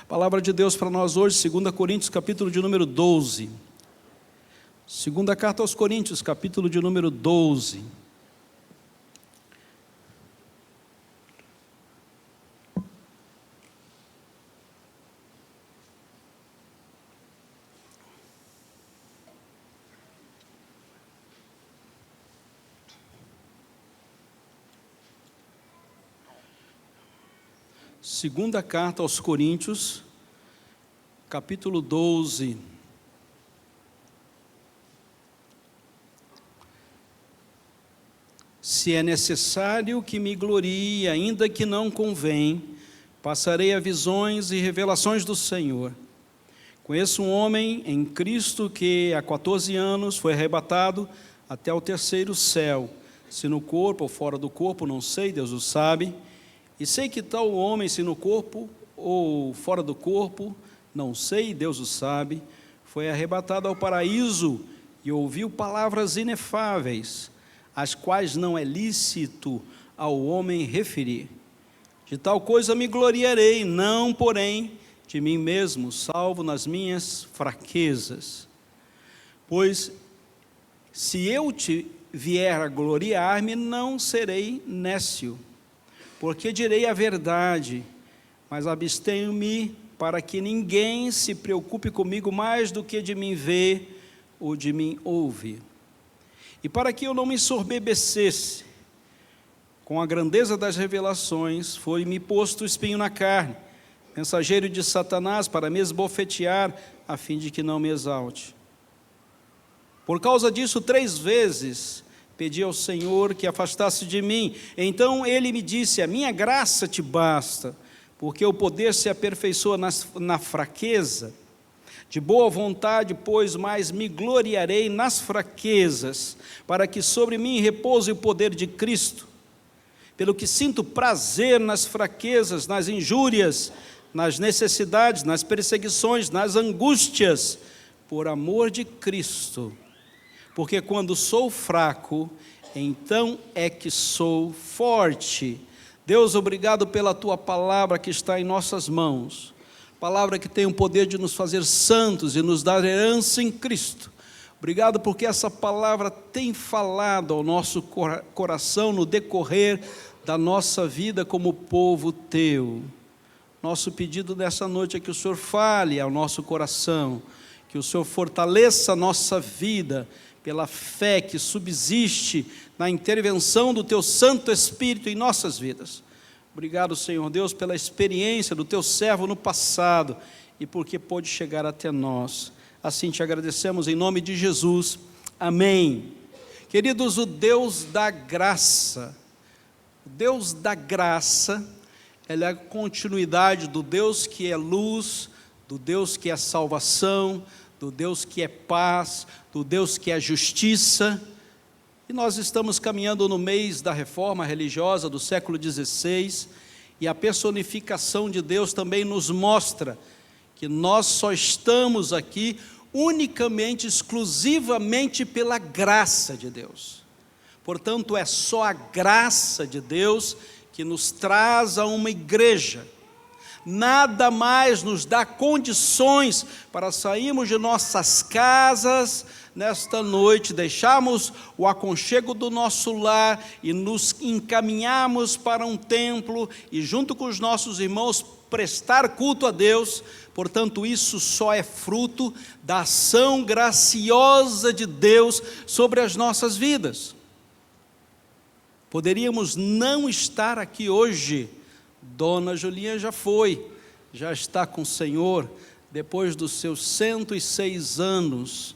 Palavra de Deus para nós hoje, 2 Coríntios, capítulo de número 12. Segunda carta aos Coríntios, capítulo de número 12. Segunda carta aos Coríntios, capítulo 12. Se é necessário que me glorie, ainda que não convém, passarei a visões e revelações do Senhor. Conheço um homem em Cristo que há 14 anos foi arrebatado até o terceiro céu, se no corpo ou fora do corpo, não sei, Deus o sabe. E sei que tal homem, se no corpo ou fora do corpo, não sei, Deus o sabe, foi arrebatado ao paraíso e ouviu palavras inefáveis, as quais não é lícito ao homem referir. De tal coisa me gloriarei, não, porém, de mim mesmo, salvo nas minhas fraquezas. Pois, se eu vier a gloriar-me, não serei nécio, porque direi a verdade, mas abstenho-me para que ninguém se preocupe comigo mais do que de mim vê ou de mim ouve. E para que eu não me soberbecesse com a grandeza das revelações, foi-me posto espinho na carne, mensageiro de Satanás para me esbofetear, a fim de que não me exalte. Por causa disso, 3 vezes pedi ao Senhor que afastasse de mim. Então ele me disse: a minha graça te basta, porque o poder se aperfeiçoa na fraqueza. De boa vontade, pois, mais me gloriarei nas fraquezas, para que sobre mim repouse o poder de Cristo. Pelo que sinto prazer nas fraquezas, nas injúrias, nas necessidades, nas perseguições, nas angústias, por amor de Cristo. Porque quando sou fraco, então é que sou forte. Deus, obrigado pela Tua palavra que está em nossas mãos. Palavra que tem o poder de nos fazer santos e nos dar herança em Cristo. Obrigado porque essa palavra tem falado ao nosso coração no decorrer da nossa vida como povo Teu. Nosso pedido dessa noite é que o Senhor fale ao nosso coração, que o Senhor fortaleça a nossa vida, pela fé que subsiste na intervenção do Teu Santo Espírito em nossas vidas. Obrigado, Senhor Deus, pela experiência do Teu servo no passado e porque pôde chegar até nós. Assim te agradecemos em nome de Jesus. Amém. Queridos, o Deus da graça, Ele é a continuidade do Deus que é luz, do Deus que é salvação, do Deus que é paz, do Deus que é justiça. E nós estamos caminhando no mês da reforma religiosa do século XVI, e a personificação de Deus também nos mostra que nós só estamos aqui unicamente, exclusivamente pela graça de Deus. Portanto, é só a graça de Deus que nos traz a uma igreja. Nada mais nos dá condições para sairmos de nossas casas nesta noite, deixarmos o aconchego do nosso lar e nos encaminharmos para um templo e junto com os nossos irmãos prestar culto a Deus. Portanto, isso só é fruto da ação graciosa de Deus sobre as nossas vidas. Poderíamos não estar aqui hoje. Dona Julinha já está com o Senhor, depois dos seus 106 anos,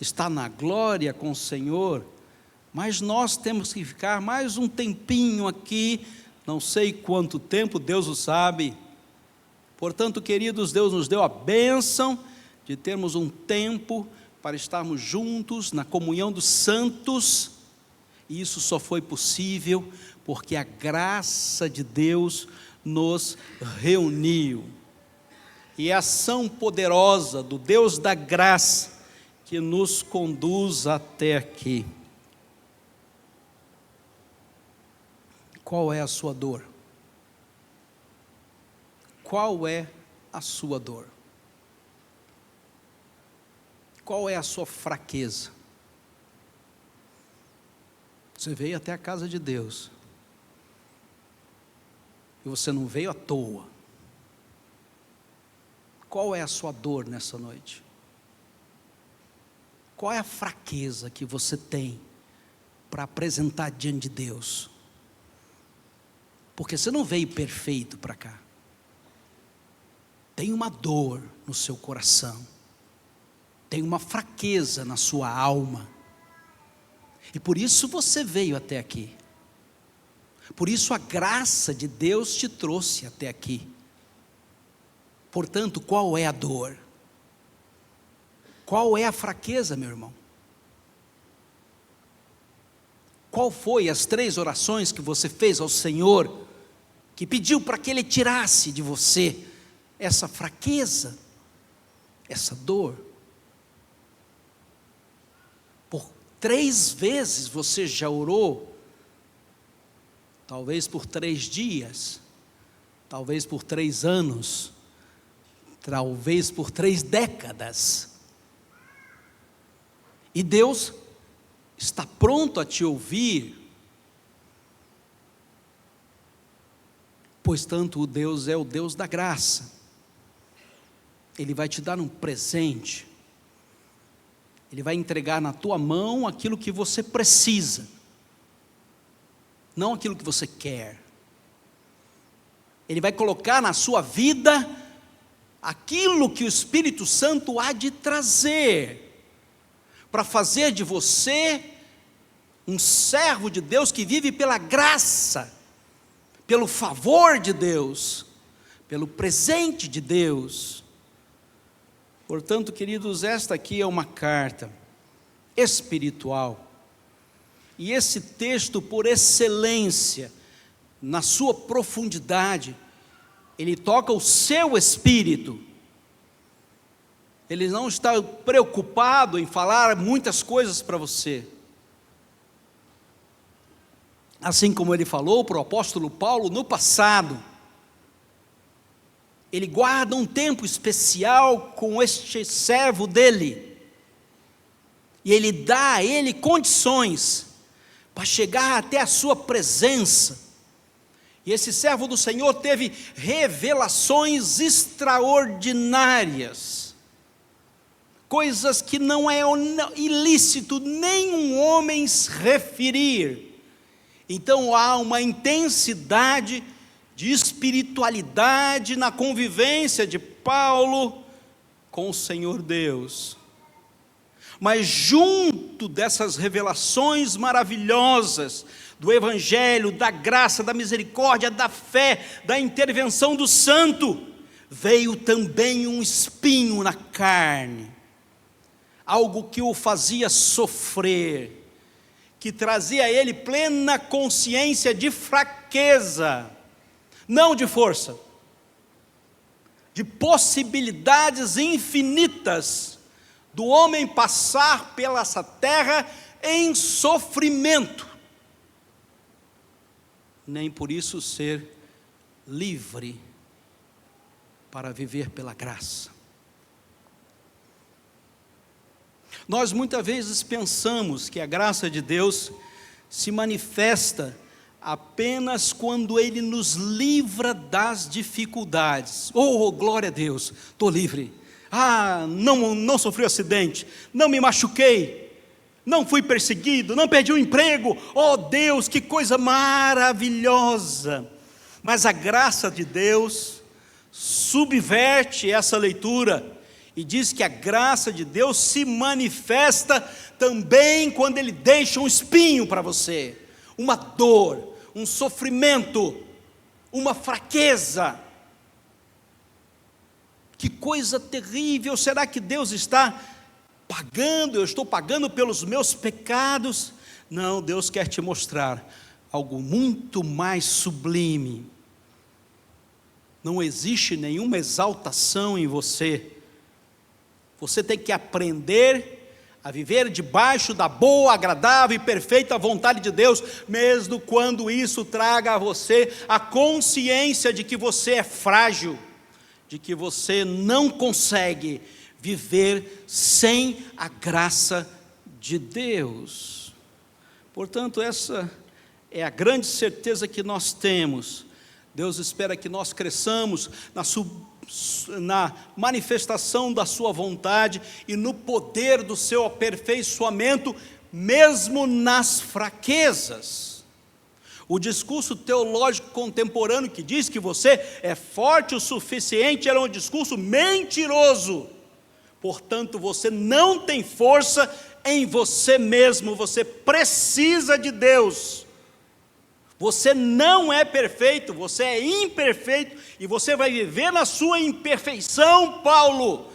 está na glória com o Senhor, mas nós temos que ficar mais um tempinho aqui, não sei quanto tempo, Deus o sabe. Portanto, queridos, Deus nos deu a bênção de termos um tempo para estarmos juntos na comunhão dos santos, e isso só foi possível porque a graça de Deus nos reuniu. E é a ação poderosa do Deus da graça que nos conduz até aqui. Qual é a sua dor? Qual é a sua dor? Qual é a sua fraqueza? Você veio até a casa de Deus, e você não veio à toa. Qual é a sua dor nessa noite? Qual é a fraqueza que você tem para apresentar diante de Deus? Porque você não veio perfeito para cá. Tem uma dor no seu coração, tem uma fraqueza na sua alma, e por isso você veio até aqui. Por isso a graça de Deus te trouxe até aqui. Portanto, qual é a dor? Qual é a fraqueza, meu irmão? Qual foi as 3 orações que você fez ao Senhor, que pediu para que Ele tirasse de você essa fraqueza, essa dor? Por 3 vezes você já orou, talvez por 3 dias, talvez por 3 anos, talvez por 3 décadas, e Deus está pronto a te ouvir, pois tanto o Deus é o Deus da graça. Ele vai te dar um presente, Ele vai entregar na tua mão aquilo que você precisa, não aquilo que você quer. Ele vai colocar na sua vida aquilo que o Espírito Santo há de trazer, para fazer de você um servo de Deus que vive pela graça, pelo favor de Deus, pelo presente de Deus. Portanto, queridos, esta aqui é uma carta espiritual, e esse texto, por excelência, na sua profundidade, ele toca o seu espírito. Ele não está preocupado em falar muitas coisas para você. Assim como ele falou para o apóstolo Paulo no passado, ele guarda um tempo especial com este servo dele, e ele dá a ele condições para chegar até a sua presença. E esse servo do Senhor teve revelações extraordinárias, coisas que não é ilícito nenhum homem referir. Então há uma intensidade de espiritualidade na convivência de Paulo com o Senhor Deus. Mas junto dessas revelações maravilhosas do Evangelho, da graça, da misericórdia, da fé, da intervenção do Santo, veio também um espinho na carne, algo que o fazia sofrer, que trazia a ele plena consciência de fraqueza, não de força, de possibilidades infinitas do homem passar pela essa terra em sofrimento, nem por isso ser livre para viver pela graça. Nós muitas vezes pensamos que a graça de Deus se manifesta apenas quando Ele nos livra das dificuldades. Oh, glória a Deus, estou livre. Não sofri acidente, não me machuquei, não fui perseguido, não perdi o emprego. Oh Deus, que coisa maravilhosa! Mas a graça de Deus subverte essa leitura e diz que a graça de Deus se manifesta também quando Ele deixa um espinho para você, uma dor, um sofrimento, uma fraqueza. Que coisa terrível! Será que Deus está pagando? Eu estou pagando pelos meus pecados? Não, Deus quer te mostrar algo muito mais sublime. Não existe nenhuma exaltação em você. Você tem que aprender a viver debaixo da boa, agradável e perfeita vontade de Deus, mesmo quando isso traga a você a consciência de que você é frágil, de que você não consegue viver sem a graça de Deus. Portanto, essa é a grande certeza que nós temos. Deus espera que nós cresçamos na manifestação da sua vontade e no poder do seu aperfeiçoamento, mesmo nas fraquezas. O discurso teológico contemporâneo que diz que você é forte o suficiente é um discurso mentiroso. Portanto, você não tem força em você mesmo, você precisa de Deus. Você não é perfeito, você é imperfeito, e você vai viver na sua imperfeição, Paulo.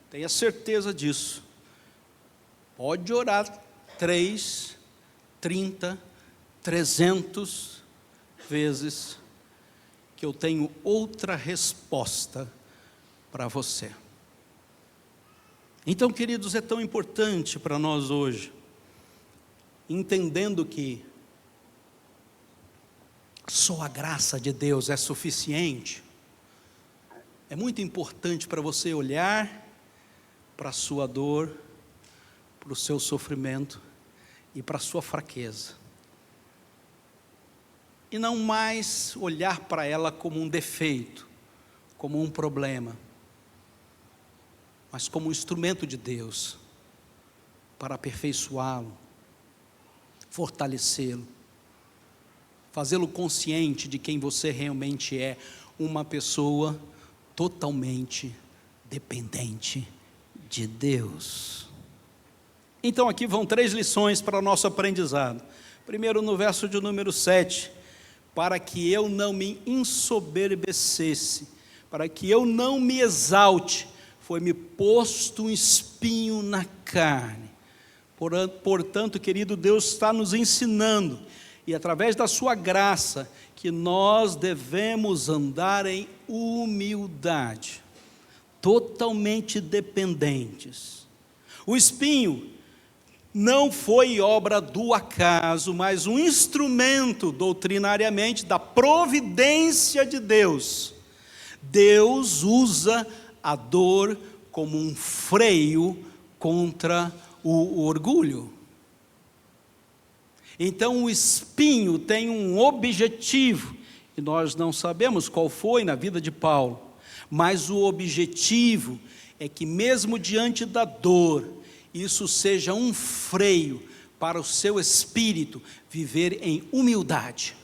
Tenha certeza disso. Pode orar 3, 30, 300 vezes, que eu tenho outra resposta para você. Então, queridos, é tão importante para nós hoje, entendendo que só a graça de Deus é suficiente. É muito importante para você olhar para a sua dor, para o seu sofrimento e para a sua fraqueza, e não mais olhar para ela como um defeito, como um problema, mas como um instrumento de Deus para aperfeiçoá-lo, fortalecê-lo, fazê-lo consciente de quem você realmente é, uma pessoa totalmente dependente de Deus. Então aqui vão 3 lições para o nosso aprendizado. Primeiro, no verso de número 7, para que eu não me ensoberbecesse, para que eu não me exalte, foi-me posto um espinho na carne. Portanto, querido, Deus está nos ensinando, e através da sua graça, que nós devemos andar em humildade, totalmente dependentes. O espinho não foi obra do acaso, mas um instrumento doutrinariamente da providência de Deus. Deus usa a dor como um freio contra o orgulho. Então o espinho tem um objetivo, e nós não sabemos qual foi na vida de Paulo, mas o objetivo é que mesmo diante da dor, isso seja um freio para o seu espírito viver em humildade,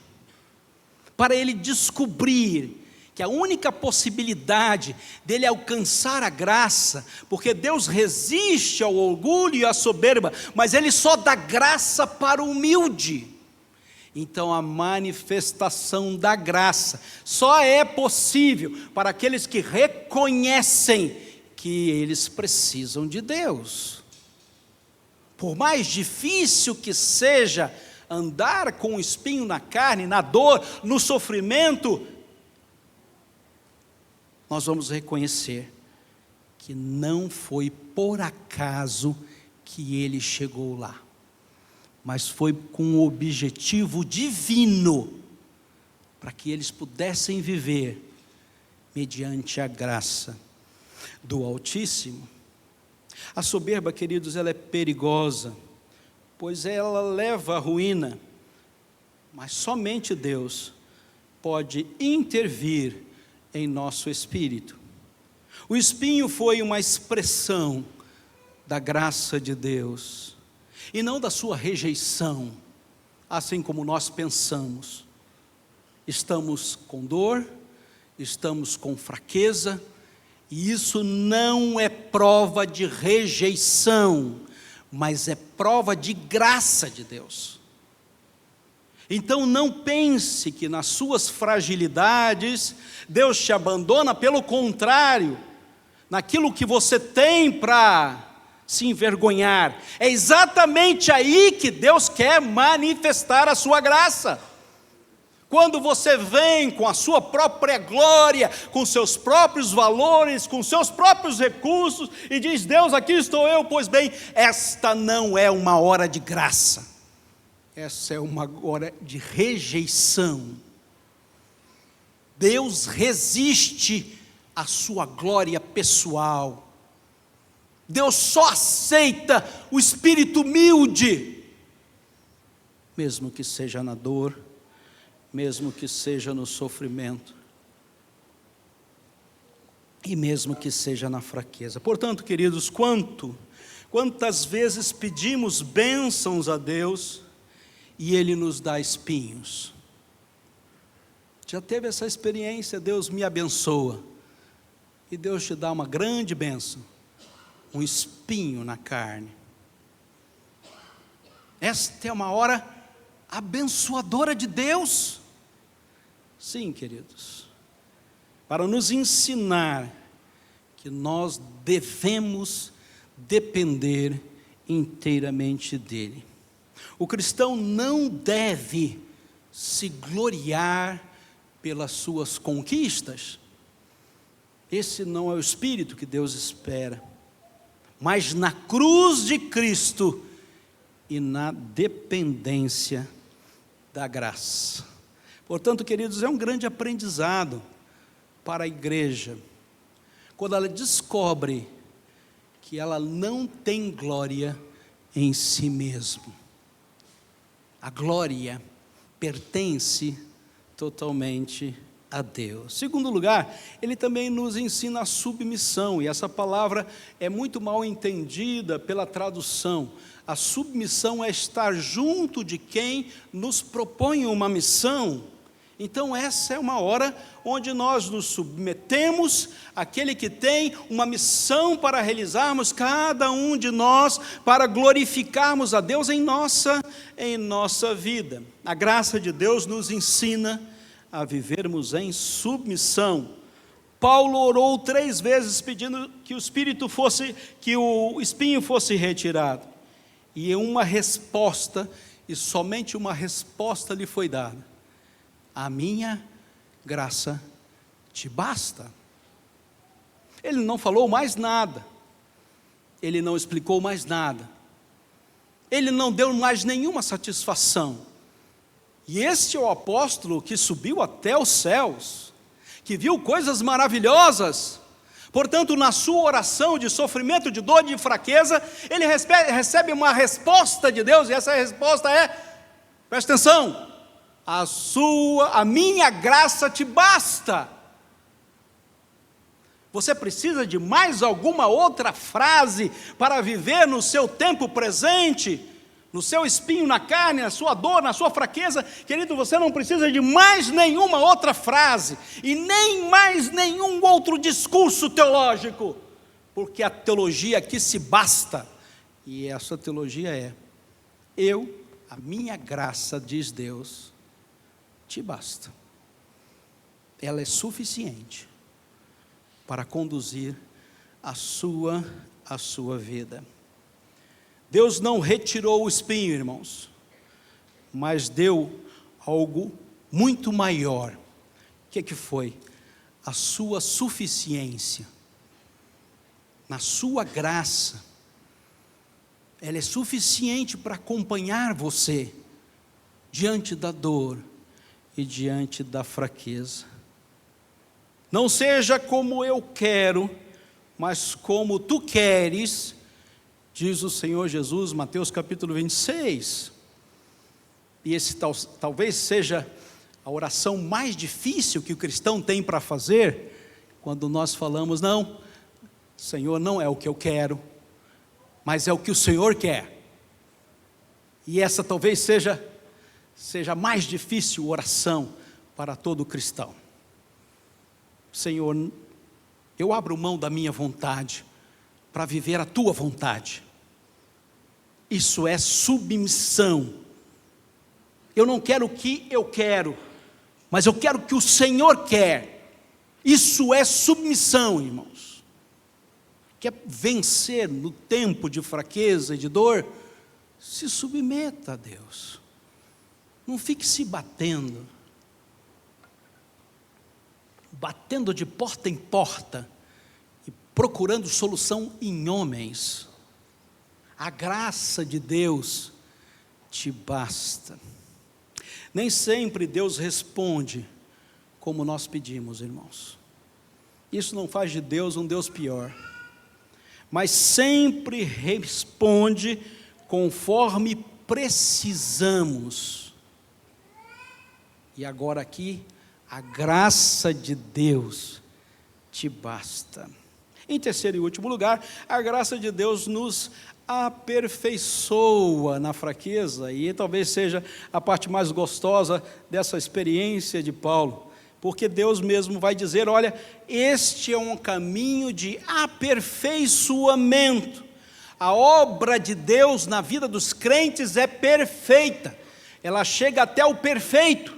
para ele descobrir que a única possibilidade dele alcançar a graça, porque Deus resiste ao orgulho e à soberba, mas ele só dá graça para o humilde. Então a manifestação da graça só é possível para aqueles que reconhecem que eles precisam de Deus. Por mais difícil que seja andar com o espinho na carne, na dor, no sofrimento, nós vamos reconhecer que não foi por acaso que ele chegou lá, mas foi com um objetivo divino, para que eles pudessem viver mediante a graça do Altíssimo. A soberba, queridos, ela é perigosa, pois ela leva à ruína, mas somente Deus pode intervir em nosso espírito. O espinho foi uma expressão da graça de Deus, e não da sua rejeição, assim como nós pensamos. Estamos com dor, estamos com fraqueza, e isso não é prova de rejeição, mas é prova de graça de Deus. Então não pense que nas suas fragilidades Deus te abandona, pelo contrário, naquilo que você tem para se envergonhar, é exatamente aí que Deus quer manifestar a sua graça. Quando você vem com a sua própria glória, com seus próprios valores, com seus próprios recursos, e diz: Deus, aqui estou eu, pois bem, esta não é uma hora de graça, essa é uma hora de rejeição. Deus resiste à sua glória pessoal. Deus só aceita o espírito humilde, mesmo que seja na dor, mesmo que seja no sofrimento, e mesmo que seja na fraqueza. Portanto, queridos, quantas vezes pedimos bênçãos a Deus e Ele nos dá espinhos? Já teve essa experiência? Deus me abençoa e Deus te dá uma grande bênção, um espinho na carne. Esta é uma hora abençoadora de Deus. Sim, queridos, para nos ensinar que nós devemos depender inteiramente dEle. O cristão não deve se gloriar pelas suas conquistas. Esse não é o espírito que Deus espera, mas na cruz de Cristo e na dependência da graça. Portanto, queridos, é um grande aprendizado para a igreja, quando ela descobre que ela não tem glória em si mesma. A glória pertence totalmente a Deus. Segundo lugar, ele também nos ensina a submissão, e essa palavra é muito mal entendida pela tradução. A submissão é estar junto de quem nos propõe uma missão. Então essa é uma hora onde nós nos submetemos àquele que tem uma missão para realizarmos, cada um de nós, para glorificarmos a Deus em nossa vida. A graça de Deus nos ensina a vivermos em submissão. Paulo orou 3 vezes pedindo que o espinho fosse retirado. E uma resposta, e somente uma resposta lhe foi dada: a minha graça te basta. Ele não falou mais nada, ele não explicou mais nada, ele não deu mais nenhuma satisfação. E este é o apóstolo que subiu até os céus, que viu coisas maravilhosas. Portanto, na sua oração de sofrimento, de dor, de fraqueza, ele recebe uma resposta de Deus, e essa resposta é, presta atenção: a minha graça te basta. Você precisa de mais alguma outra frase para viver no seu tempo presente, no seu espinho na carne, na sua dor, na sua fraqueza? Querido, você não precisa de mais nenhuma outra frase, e nem mais nenhum outro discurso teológico, porque a teologia aqui se basta, e essa teologia é: a minha graça, diz Deus, te basta. Ela é suficiente para conduzir a sua vida. Deus não retirou o espinho, irmãos, mas deu algo muito maior. O que foi? A sua suficiência. Na sua graça, ela é suficiente para acompanhar você diante da dor e diante da fraqueza. Não seja como eu quero, mas como tu queres, diz o Senhor Jesus, Mateus capítulo 26. E esse talvez seja a oração mais difícil que o cristão tem para fazer, quando nós falamos: não, Senhor, não é o que eu quero, mas é o que o Senhor quer. E essa talvez seja a mais difícil oração para todo cristão. Senhor, eu abro mão da minha vontade para viver a tua vontade. Isso é submissão. Eu não quero o que eu quero, mas eu quero o que o Senhor quer. Isso é submissão, irmãos. Quer vencer no tempo de fraqueza e de dor? Se submeta a Deus. Não fique se batendo de porta em porta e procurando solução em homens. A graça de Deus te basta. Nem sempre Deus responde como nós pedimos, irmãos. Isso não faz de Deus um Deus pior, mas sempre responde conforme precisamos. E agora aqui, a graça de Deus te basta. Em terceiro e último lugar, a graça de Deus nos aperfeiçoa na fraqueza, e talvez seja a parte mais gostosa dessa experiência de Paulo, porque Deus mesmo vai dizer: olha, este é um caminho de aperfeiçoamento. A obra de Deus na vida dos crentes é perfeita, ela chega até o perfeito,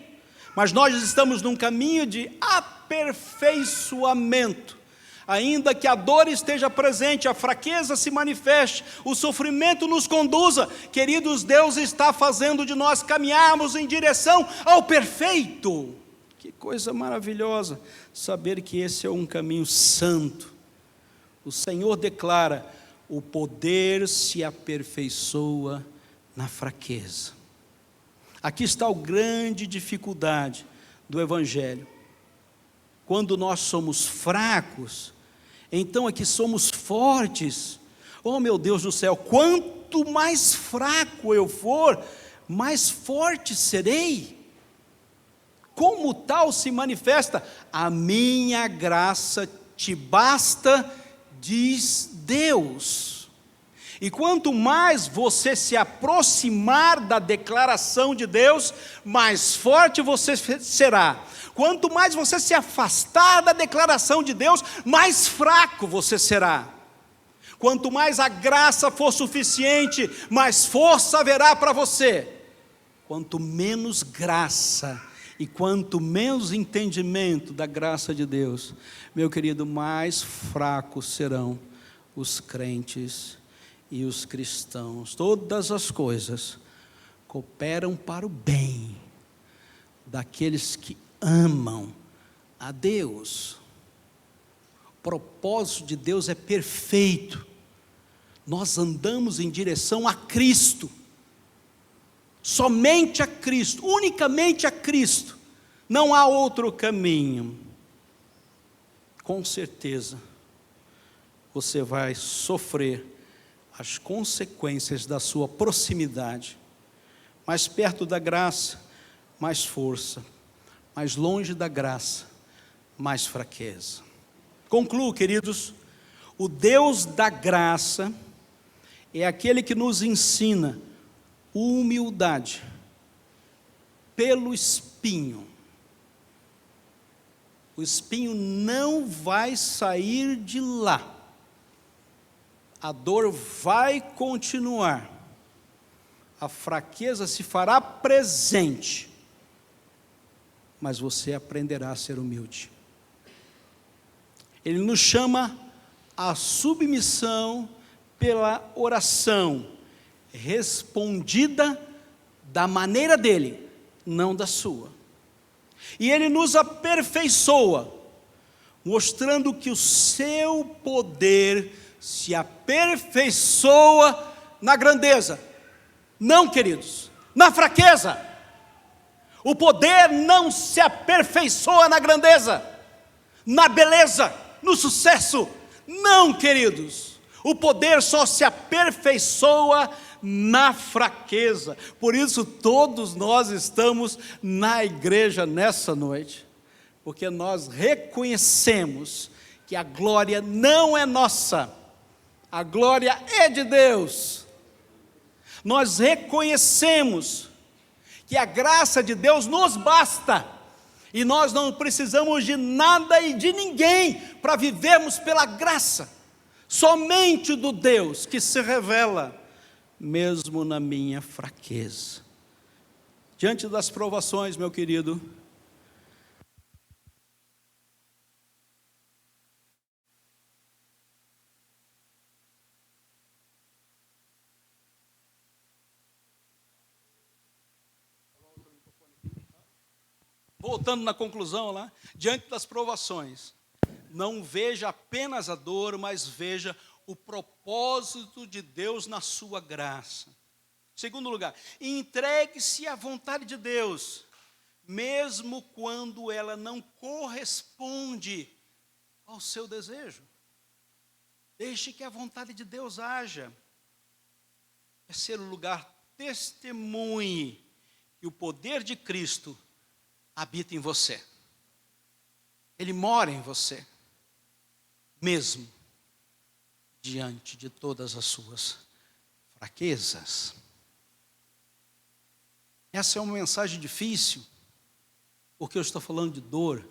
mas nós estamos num caminho de aperfeiçoamento. Ainda que a dor esteja presente, a fraqueza se manifeste, o sofrimento nos conduza, queridos, Deus está fazendo de nós caminharmos em direção ao perfeito. Que coisa maravilhosa saber que esse é um caminho santo. O Senhor declara: o poder se aperfeiçoa na fraqueza. Aqui está a grande dificuldade do Evangelho. Quando nós somos fracos, então é que somos fortes. Oh, meu Deus do céu, quanto mais fraco eu for, mais forte serei. Como tal se manifesta? A minha graça te basta, diz Deus. E quanto mais você se aproximar da declaração de Deus, mais forte você será. Quanto mais você se afastar da declaração de Deus, mais fraco você será. Quanto mais a graça for suficiente, mais força haverá para você. Quanto menos graça e quanto menos entendimento da graça de Deus, meu querido, mais fracos serão os crentes e os cristãos. Todas as coisas cooperam para o bem daqueles que amam a Deus. O propósito de Deus é perfeito. Nós andamos em direção a Cristo, somente a Cristo, unicamente a Cristo. Não há outro caminho. Com certeza você vai sofrer as consequências da sua proximidade. Mais perto da graça, mais força. Mais longe da graça, mais fraqueza. Concluo, queridos, o Deus da graça é aquele que nos ensina humildade pelo espinho. O espinho não vai sair de lá. A dor vai continuar. A fraqueza se fará presente. Mas você aprenderá a ser humilde. Ele nos chama à submissão pela oração, respondida da maneira dele, não da sua. E ele nos aperfeiçoa, mostrando que o seu poder se aperfeiçoa na grandeza. Não, queridos, na fraqueza. O poder não se aperfeiçoa na grandeza, na beleza, no sucesso. Não, queridos. O poder só se aperfeiçoa na fraqueza. Por isso todos nós estamos na igreja nessa noite, porque nós reconhecemos que a glória não é nossa, a glória é de Deus. Nós reconhecemos que a graça de Deus nos basta, e nós não precisamos de nada e de ninguém para vivermos pela graça, somente do Deus que se revela, mesmo na minha fraqueza. Diante das provações, meu querido, voltando na conclusão lá, diante das provações, não veja apenas a dor, mas veja o propósito de Deus na sua graça. Segundo lugar, entregue-se à vontade de Deus, mesmo quando ela não corresponde ao seu desejo. Deixe que a vontade de Deus haja. Terceiro lugar, testemunhe que o poder de Cristo habita em você. Ele mora em você, mesmo diante de todas as suas fraquezas. Essa é uma mensagem difícil, porque eu estou falando de dor.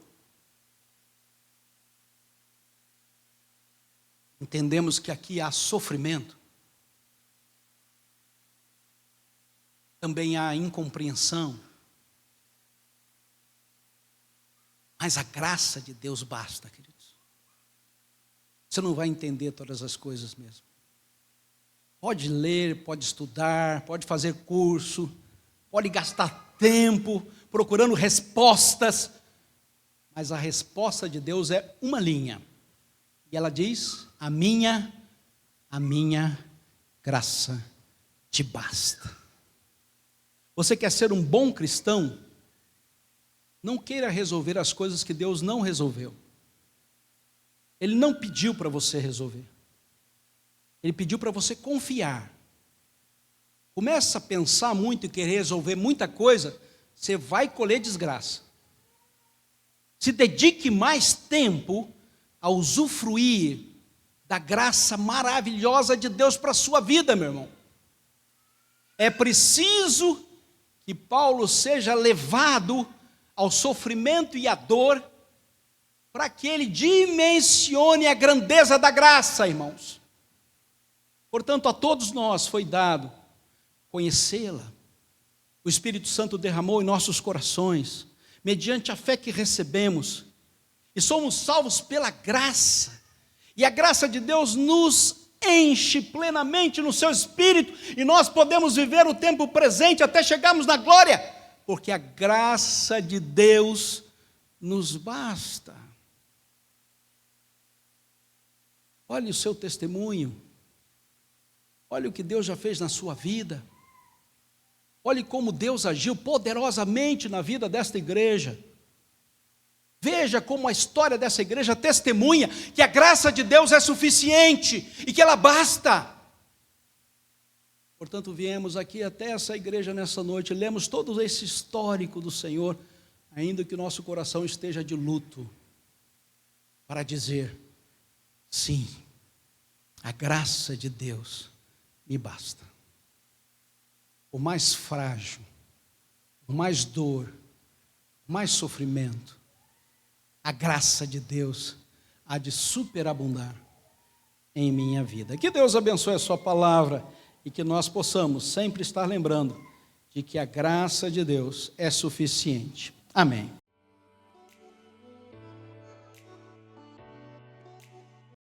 Entendemos que aqui há sofrimento. Também há incompreensão. Mas a graça de Deus basta, queridos. Você não vai entender todas as coisas mesmo. Pode ler, pode estudar, pode fazer curso, pode gastar tempo procurando respostas, mas a resposta de Deus é uma linha. E ela diz: a minha graça te basta. Você quer ser um bom cristão? Não queira resolver as coisas que Deus não resolveu. Ele não pediu para você resolver. Ele pediu para você confiar. Começa a pensar muito e querer resolver muita coisa, você vai colher desgraça. Se dedique mais tempo a usufruir da graça maravilhosa de Deus para a sua vida, meu irmão. É preciso que Paulo seja levado ao sofrimento e à dor, para que ele dimensione a grandeza da graça, irmãos. Portanto, a todos nós foi dado conhecê-la. O Espírito Santo derramou em nossos corações, mediante a fé que recebemos, e somos salvos pela graça, e a graça de Deus nos enche plenamente no seu Espírito, e nós podemos viver o tempo presente até chegarmos na glória, porque a graça de Deus nos basta. Olhe o seu testemunho, olhe o que Deus já fez na sua vida, olhe como Deus agiu poderosamente na vida desta igreja. Veja como a história dessa igreja testemunha que a graça de Deus é suficiente e que ela basta. Portanto, viemos aqui até essa igreja nessa noite, lemos todo esse histórico do Senhor, ainda que o nosso coração esteja de luto, para dizer: sim, a graça de Deus me basta. O mais frágil, o mais dor, o mais sofrimento, a graça de Deus há de superabundar em minha vida. Que Deus abençoe a sua palavra e que nós possamos sempre estar lembrando de que a graça de Deus é suficiente. Amém.